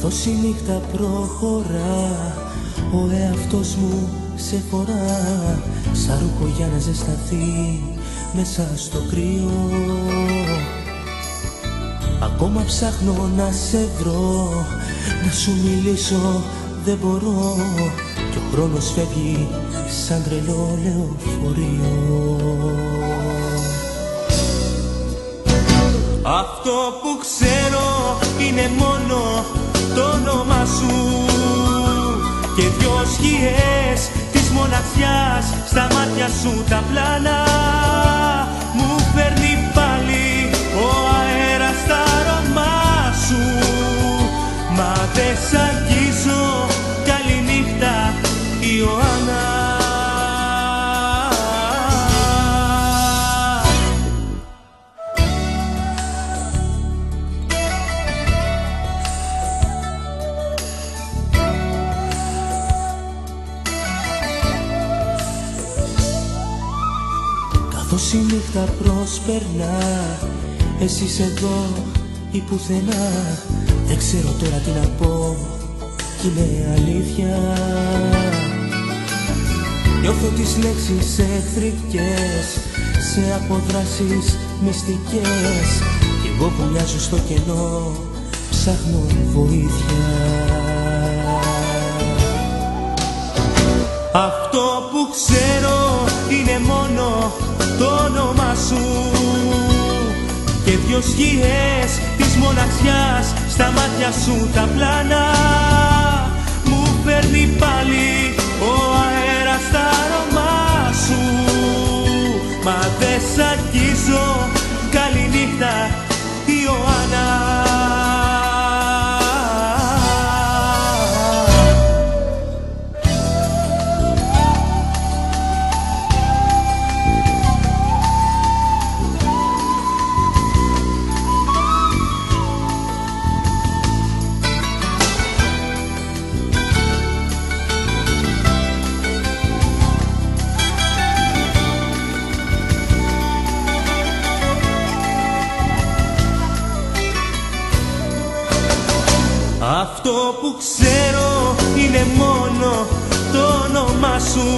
Καθώς η νύχτα προχωρά, ο εαυτός μου σε φορά σαν ρούχο για να ζεσταθεί μέσα στο κρύο. Ακόμα ψάχνω να σε βρω, να σου μιλήσω δεν μπορώ, κι ο χρόνος φεύγει σαν τρελό λεωφορείο. Αυτό που ξέρω είναι μόνο το όνομα σου και δυο σκιές της μοναξιάς στα μάτια σου τα πλάνα. Μου φέρνει πάλι ο αέρας τα αρώμα σου, μα δεν σ' αγγίζω. Καληνύχτα Ιωάννα. Καθώς η νύχτα προσπερνά, εσύ είσαι εδώ ή πουθενά. Δεν ξέρω τώρα τι να πω, κι είναι αλήθεια. Νιώθω τις λέξεις εχθρικές, σε αποδράσεις μυστικές, κι εγώ που μοιάζω στο κενό ψάχνω βοήθεια. Αυτό που ξέρω είναι μόνο το όνομα σου και δυο σκιές της μοναξιάς στα μάτια σου τα πλάνα. Μου φέρνει πάλι ο αέρας τα αρώμα σου, μα δεν σ' αγγίζω. Καληνύχτα Ιωάννα. Αυτό που ξέρω είναι μόνο το όνομα σου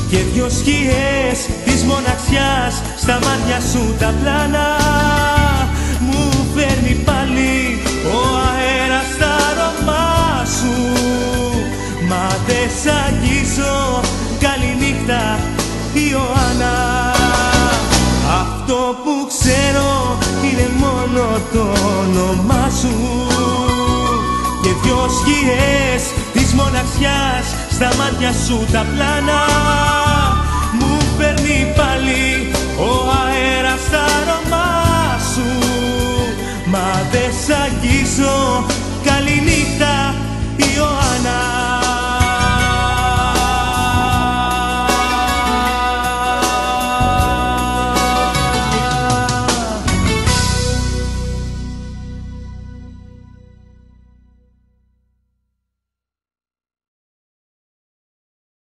και δυο σκιές της μοναξιάς στα μάτια σου τα πλάνα. Μου φέρνει πάλι ο αέρας τα αρώμα σου, μα δεν σ' αγγίζω. Καληνύχτα Ιωάννα. Αυτό που ξέρω είναι μόνο το όνομα σου και δυο σκιές της μοναξιάς στα μάτια σου τα πλάνα. Μου φέρνει πάλι ο αέρας τα αρώμα σου, μα δεν σ' αγγίζω. Καληνύχτα Ιωάννα.